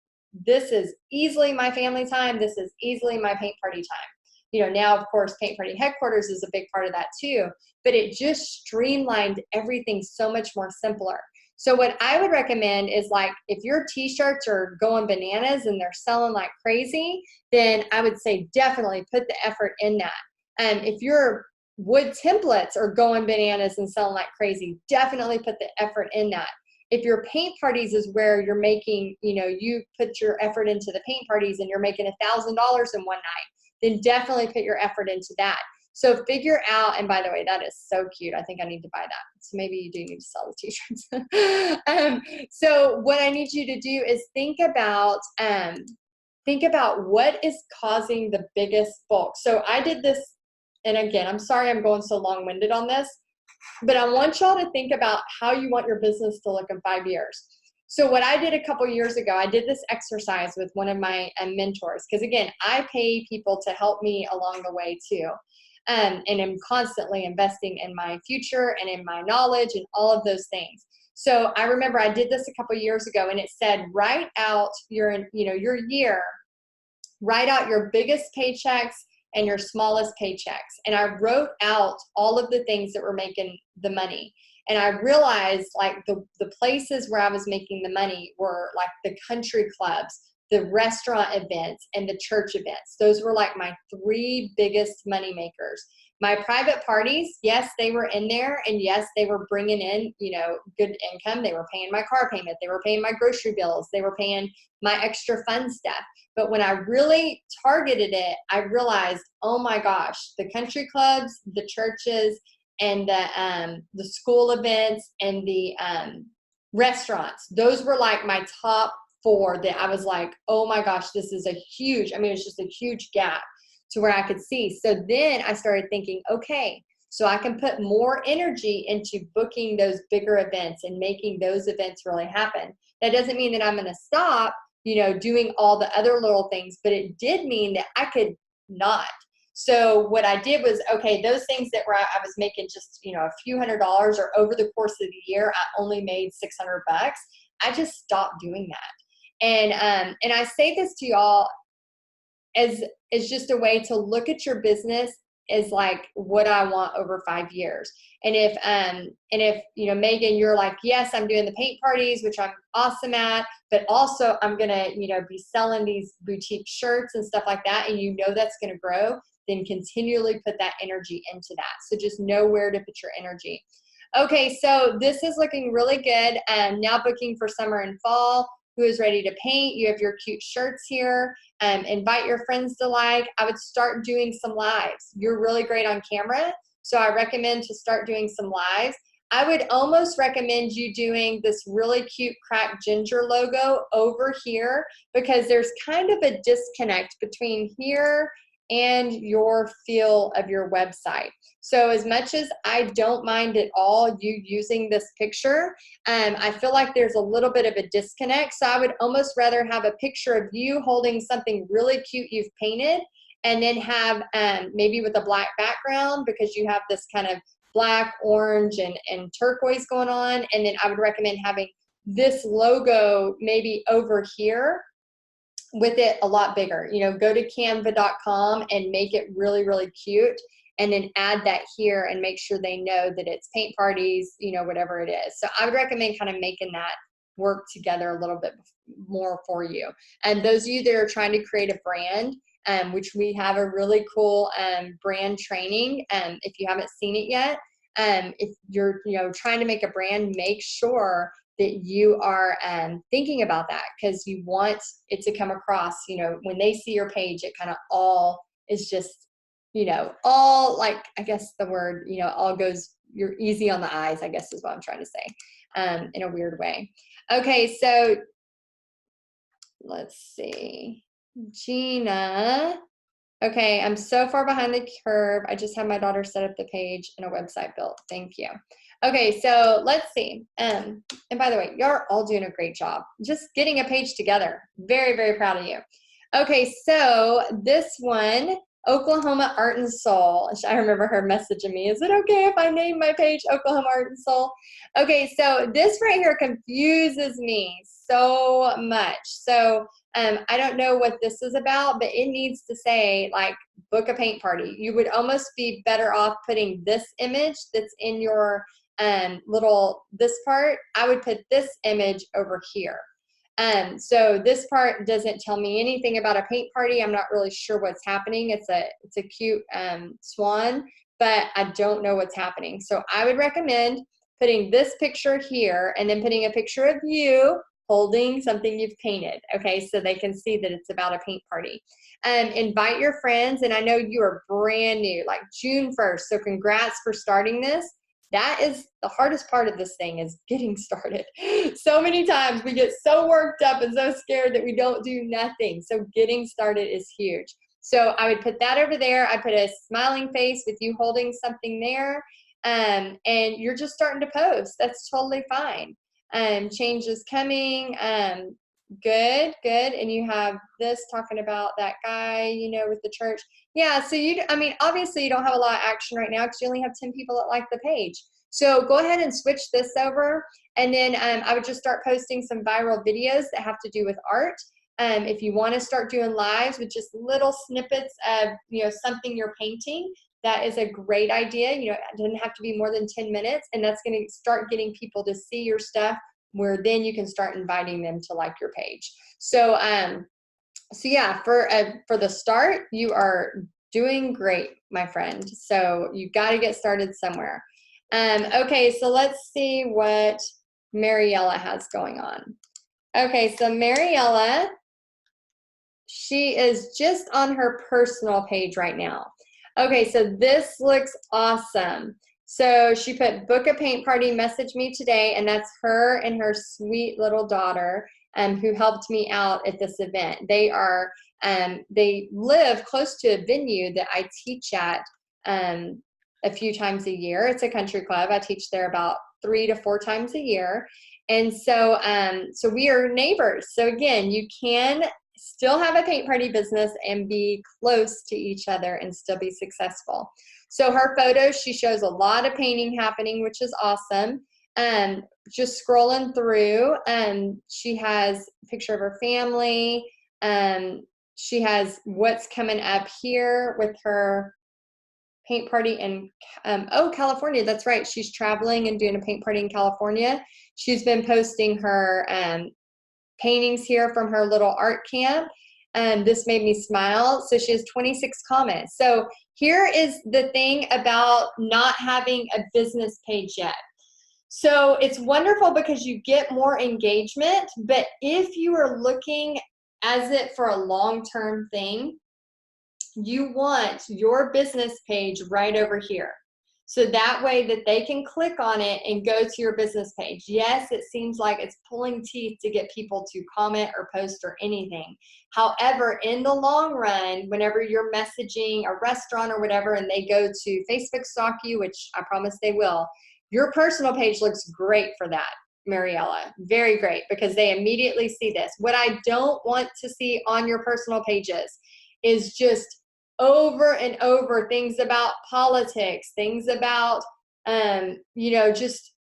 this is easily my family time. This is easily my paint party time. Now, of course, Paint Party Headquarters is a big part of that too, but it just streamlined everything so much more simpler. So what I would recommend is, if your t-shirts are going bananas and they're selling like crazy, then I would say definitely put the effort in that. If your wood templates are going bananas and selling like crazy, definitely put the effort in that. If your paint parties is where you're making, you put your effort into the paint parties and you're making $1,000 in one night, then definitely put your effort into that. So figure out, and by the way, that is so cute. I think I need to buy that. So maybe you do need to sell the t-shirts. So what I need you to do is think about what is causing the biggest bulk. So I did this, and again, I'm sorry I'm going so long-winded on this, but I want y'all to think about how you want your business to look in 5 years. So what I did a couple years ago, I did this exercise with one of my mentors, because again, I pay people to help me along the way too. And I'm constantly investing in my future and in my knowledge and all of those things. So I remember I did this a couple years ago, and it said, write out your year, write out your biggest paychecks and your smallest paychecks. And I wrote out all of the things that were making the money. And I realized like the places where I was making the money were like the country clubs, the restaurant events, and the church events. Those were like my 3 biggest money makers. My private parties, yes, they were in there, and yes, they were bringing in, good income. They were paying my car payment. They were paying my grocery bills. They were paying my extra fun stuff. But when I really targeted it, I realized, oh my gosh, the country clubs, the churches, and the school events, and the restaurants, those were like my top 4 that I was like, oh my gosh, this is a huge, it's just a huge gap to where I could see. So then I started thinking, okay, so I can put more energy into booking those bigger events and making those events really happen. That doesn't mean that I'm going to stop, doing all the other little things, but it did mean that I could not. So what I did was, okay, those things that I was making just, a few $100s, or over the course of the year, I only made $600. I just stopped doing that. And I say this to y'all as just a way to look at your business as like what I want over 5 years. And if Megan, you're like, yes, I'm doing the paint parties, which I'm awesome at, but also I'm gonna be selling these boutique shirts and stuff like that, and that's gonna grow, then continually put that energy into that. So just know where to put your energy. Okay, so this is looking really good. Now booking for summer and fall. Who is ready to paint? You have your cute shirts here. Invite your friends to like. I would start doing some lives. You're really great on camera, so I recommend to start doing some lives. I would almost recommend you doing this really cute cracked ginger logo over here, because there's kind of a disconnect between here and your feel of your website. So as much as I don't mind at all you using this picture, I feel like there's a little bit of a disconnect. So I would almost rather have a picture of you holding something really cute you've painted, and then have maybe with a black background, because you have this kind of black, orange, and turquoise going on. And then I would recommend having this logo maybe over here with it a lot bigger. Go to canva.com and make it really, really cute, and then add that here and make sure they know that it's paint parties, whatever it is. So I would recommend kind of making that work together a little bit more for you. And those of you that are trying to create a brand, which we have a really cool brand training. If you haven't seen it yet, if you're trying to make a brand, make sure that you are thinking about that, because you want it to come across, when they see your page, it kind of all is just, all, like, I guess the word, all goes, you're easy on the eyes, I guess is what I'm trying to say, in a weird way. Okay, so let's see. Jeanna. Okay, I'm so far behind the curve. I just had my daughter set up the page and a website built. Thank you. Okay, so let's see. And by the way, you're all doing a great job. Just getting a page together. Very, very proud of you. Okay, so this one, Oklahoma Art and Soul. I remember her messaging me, is it okay if I name my page Oklahoma Art and Soul? Okay, so this right here confuses me so much. So I don't know what this is about, but it needs to say like book a paint party. You would almost be better off putting this image that's in your this part. I would put this image over here. So this part doesn't tell me anything about a paint party. I'm not really sure what's happening. It's a cute swan, but I don't know what's happening. So I would recommend putting this picture here, and then putting a picture of you holding something you've painted, okay, so they can see that it's about a paint party. Invite your friends, and I know you are brand new, like June 1st, so congrats for starting this. That is the hardest part of this thing, is getting started. So many times we get so worked up and so scared that we don't do nothing. So getting started is huge. So I would put that over there. I put a smiling face with you holding something there. And you're just starting to post. That's totally fine. Change is coming. Good. And you have this talking about that guy, you know, with the church. Yeah, so obviously you don't have a lot of action right now because you only have 10 people that like the page. So go ahead and switch this over. And then I would just start posting some viral videos that have to do with art. If you want to start doing lives with just little snippets of, you know, something you're painting, that is a great idea. You know, it doesn't have to be more than 10 minutes, and that's going to start getting people to see your stuff, where then you can start inviting them to like your page. So, so yeah, for the start, you are doing great, my friend. So you got to get started somewhere. Okay, so let's see what Mariella has going on. Okay, so Mariella, she is just on her personal page right now. Okay, so this looks awesome. So she put, book a paint party, message me today, and that's her and her sweet little daughter who helped me out at this event. They are, they live close to a venue that I teach at a few times a year. It's a country club. I teach there about 3 to 4 times a year. And so, so we are neighbors. So again, you can still have a paint party business and be close to each other and still be successful. So her photos, she shows a lot of painting happening, which is awesome. Just scrolling through, she has a picture of her family. She has what's coming up here with her paint party in, California. That's right. She's traveling and doing a paint party in California. She's been posting her paintings here from her little art camp. This made me smile. So she has 26 comments. So here is the thing about not having a business page yet. So it's wonderful because you get more engagement, but if you are looking as it for a long-term thing, you want your business page right over here. So that way that they can click on it and go to your business page. Yes, it seems like it's pulling teeth to get people to comment or post or anything. However, in the long run, whenever you're messaging a restaurant or whatever and they go to Facebook stalk you, which I promise they will, your personal page looks great for that, Mariella. Very great, because they immediately see this. What I don't want to see on your personal pages is just over and over things about politics, things about, you know, just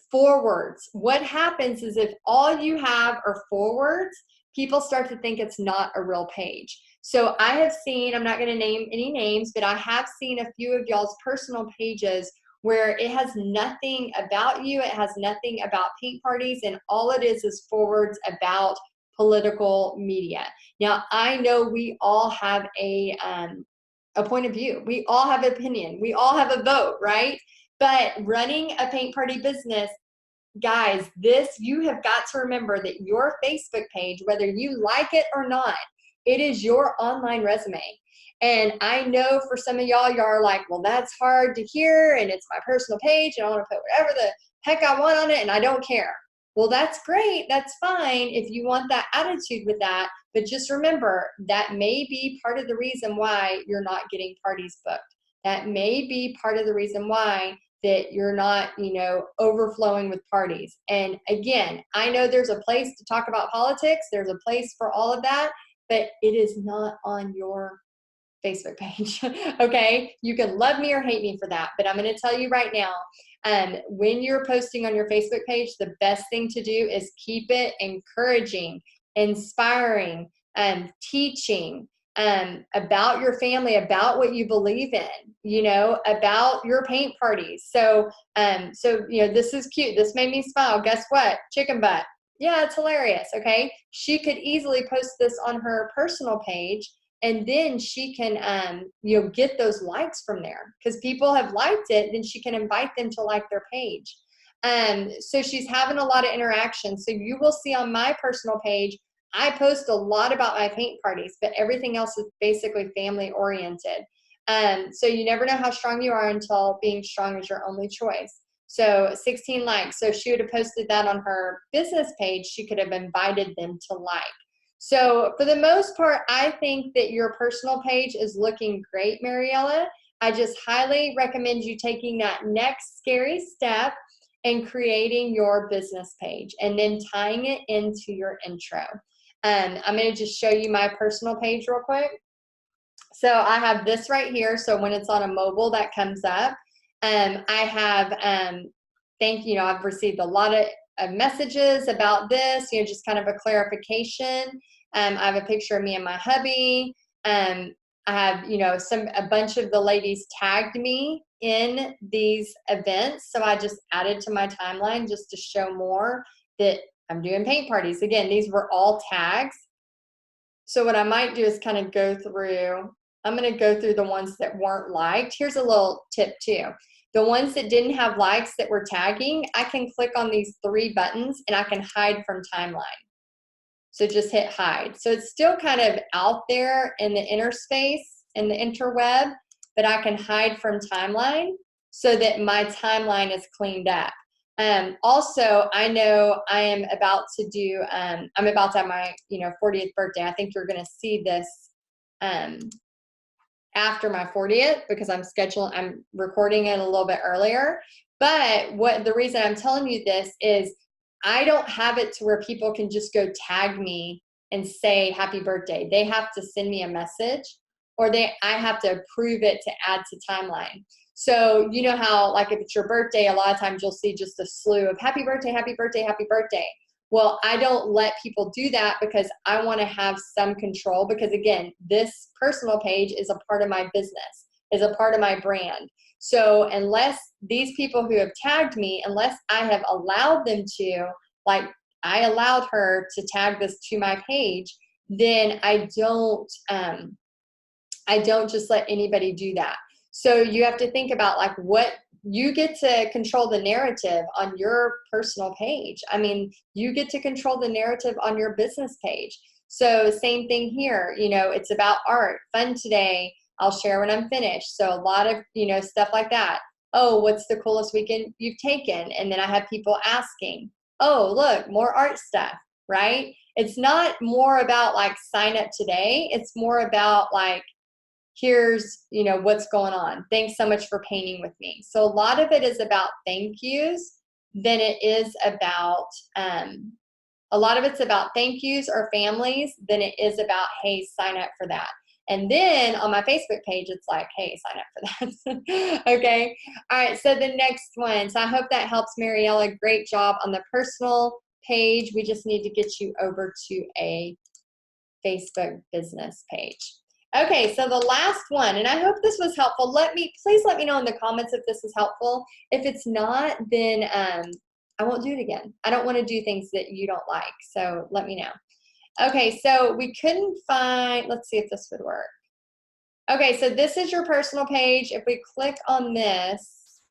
forwards. What happens is if all you have are forwards, people start to think it's not a real page. So I have seen, I'm not going to name any names, but I have seen a few of y'all's personal pages where it has nothing about you, it has nothing about paint parties, and all it is forwards about political media. Now, I know we all have a point of view. We all have an opinion. We all have a vote, right? But running a paint party business, guys, you have got to remember that your Facebook page, whether you like it or not, it is your online resume. And I know for some of y'all are like, well, that's hard to hear, and it's my personal page, and I want to put whatever the heck I want on it, and I don't care. Well, that's great. That's fine if you want that attitude with that. But just remember, that may be part of the reason why you're not getting parties booked. That may be part of the reason why that you're not, you know, overflowing with parties. And again, I know there's a place to talk about politics. There's a place for all of that, but it is not on your Facebook page. Okay, you can love me or hate me for that, but I'm going to tell you right now, when you're posting on your Facebook page, the best thing to do is keep it encouraging, inspiring, teaching about your family, about what you believe in, you know, about your paint parties. So you know, this is cute. This made me smile. Guess what? Chicken butt. Yeah, it's hilarious. Okay, she could easily post this on her personal page, and then she can, you know, get those likes from there because people have liked it. Then she can invite them to like their page. So she's having a lot of interaction. So you will see on my personal page, I post a lot about my paint parties, but everything else is basically family oriented. So you never know how strong you are until being strong is your only choice. So 16 likes. So if she would have posted that on her business page, she could have invited them to like. So for the most part, I think that your personal page is looking great, Mariella. I just highly recommend you taking that next scary step and creating your business page and then tying it into your intro. I'm going to just show you my personal page real quick. So I have this right here. So when it's on a mobile, that comes up. I have, I've received a lot of messages about this, just kind of a clarification. I have a picture of me and my hubby. I have, a bunch of the ladies tagged me in these events. So I just added to my timeline just to show more that I'm doing paint parties. Again, these were all tags. So what I might do is kind of go through, I'm going to go through the ones that weren't liked. Here's a little tip too. The ones that didn't have likes that were tagging, I can click on these 3 buttons and I can hide from timeline. So just hit hide. So it's still kind of out there in the inner space, in the interweb, but I can hide from timeline so that my timeline is cleaned up. Also, I know I am about to do, I'm about to have my, 40th birthday. I think you're going to see this after my 40th because I'm recording it a little bit earlier. But the reason I'm telling you this is I don't have it to where people can just go tag me and say happy birthday. They have to send me a message or I have to approve it to add to timeline. So you know how like if it's your birthday, a lot of times you'll see just a slew of happy birthday, happy birthday, happy birthday. Well, I don't let people do that because I want to have some control because again, this personal page is a part of my business, is a part of my brand. So unless these people who have tagged me, unless I have allowed them to, like I allowed her to tag this to my page, then I don't just let anybody do that. So you have to think about like what you get to control the narrative on your personal page. I mean, you get to control the narrative on your business page. So same thing here, it's about art, fun today. I'll share when I'm finished. So a lot of, stuff like that. Oh, what's the coolest weekend you've taken? And then I have people asking, oh, look, more art stuff, right? It's not more about like sign up today. It's more about like, here's, what's going on. Thanks so much for painting with me. So a lot of it is about thank yous than it is about, a lot of it's about thank yous or families than it is about, hey, sign up for that. And then on my Facebook page, it's like, hey, sign up for that. Okay. All right. So the next one. So I hope that helps, Mariella. Great job on the personal page. We just need to get you over to a Facebook business page. Okay, so the last one, and I hope this was helpful. Please let me know in the comments if this is helpful. If it's not, then I won't do it again. I don't want to do things that you don't like, so let me know. Okay, so we couldn't find, let's see if this would work. Okay, so this is your personal page. If we click on this,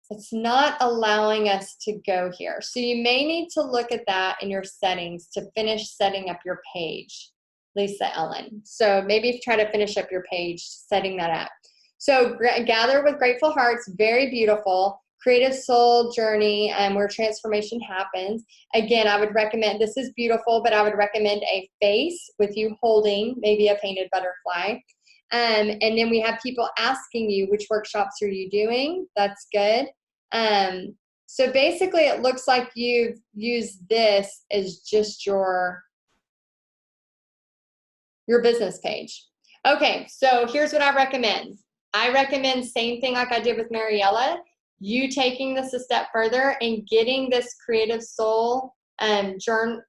it's not allowing us to go here. So you may need to look at that in your settings to finish setting up your page. Lisaellen. So maybe try to finish up your page, setting that up. So gather with grateful hearts, very beautiful. Creative soul journey where transformation happens. Again, I would recommend, this is beautiful, but I would recommend a face with you holding maybe a painted butterfly. And then we have people asking you, which workshops are you doing? That's good. So basically it looks like you've used this as just your business page. Okay, so here's what I recommend. I recommend same thing like I did with Mariella, you taking this a step further and getting this creative soul journal.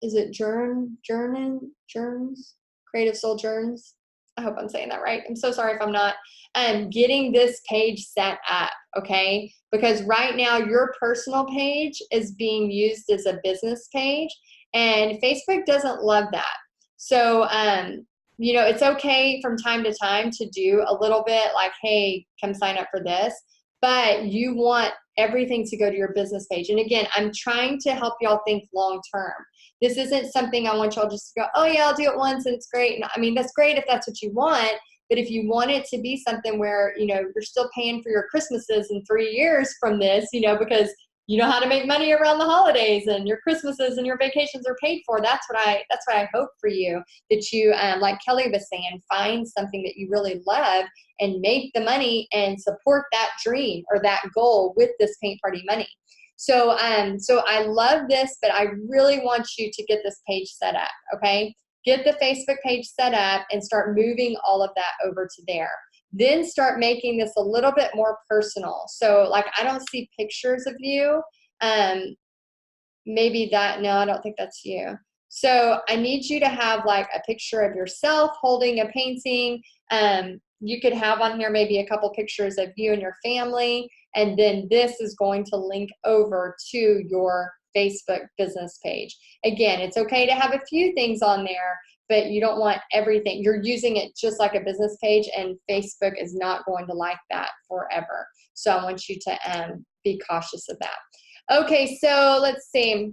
Is it Journs? Creative Soul-Journs? I hope I'm saying that right. I'm so sorry if I'm not. Getting this page set up, okay? Because right now your personal page is being used as a business page and Facebook doesn't love that. So, it's okay from time to time to do a little bit like, hey, come sign up for this. but you want everything to go to your business page. And again, I'm trying to help y'all think long term. This isn't something I want y'all just to go, oh yeah, I'll do it once and it's great. And I mean, that's great if that's what you want, but if you want it to be something where, you know, you're still paying for your Christmases in 3 years from this, you know, because you know how to make money around the holidays and your Christmases and your vacations are paid for. That's what I hope for you, that you, like Kelly was saying, find something that you really love and make the money and support that dream or that goal with this paint party money. So, so I love this, but I really want you to get this page set up. Okay. Get the Facebook page set up and start moving all of that over to there. Then start making this a little bit more personal. So like, I don't see pictures of you. Maybe that, no, I don't think that's you. So I need you to have like a picture of yourself holding a painting. You could have on here maybe a couple pictures of you and your family. And then this is going to link over to your Facebook business page. Again, it's okay to have a few things on there, but you don't want everything. You're using it just like a business page, and Facebook is not going to like that forever. So I want you to be cautious of that. Okay, so let's see.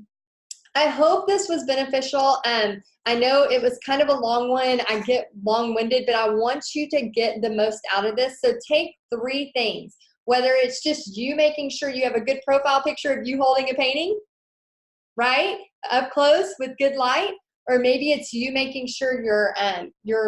I hope this was beneficial. I know it was kind of a long one. I get long-winded, but I want you to get the most out of this. So take 3 things, whether it's just you making sure you have a good profile picture of you holding a painting, right, up close with good light, or maybe it's you making sure your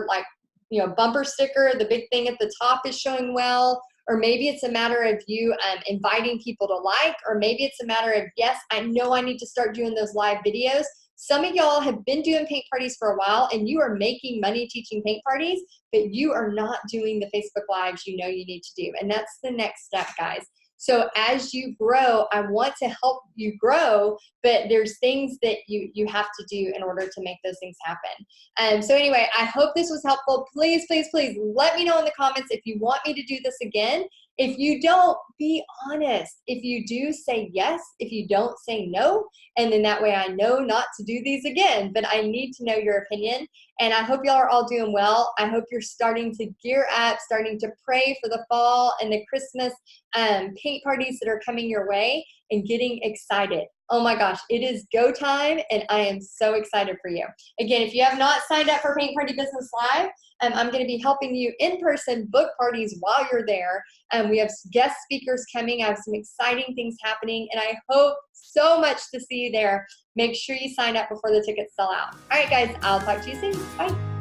like, you know, bumper sticker, the big thing at the top is showing well, or maybe it's a matter of you inviting people to like, or maybe it's a matter of, yes, I know I need to start doing those live videos. Some of y'all have been doing paint parties for a while and you are making money teaching paint parties, but you are not doing the Facebook Lives you know you need to do. And that's the next step, guys. So as you grow, I want to help you grow, but there's things that you have to do in order to make those things happen. So anyway, I hope this was helpful. Please, please, please let me know in the comments if you want me to do this again. If you don't, be honest. If you do, say yes. If you don't, say no. And then that way I know not to do these again, but I need to know your opinion. And I hope y'all are all doing well. I hope you're starting to gear up, starting to pray for the fall and the Christmas paint parties that are coming your way, and getting excited. Oh my gosh, it is go time, and I am so excited for you. Again, if you have not signed up for Paint Party Business Live, I'm going to be helping you in person book parties while you're there. We have guest speakers coming. I have some exciting things happening, and I hope so much to see you there. Make sure you sign up before the tickets sell out. All right, guys, I'll talk to you soon. Bye.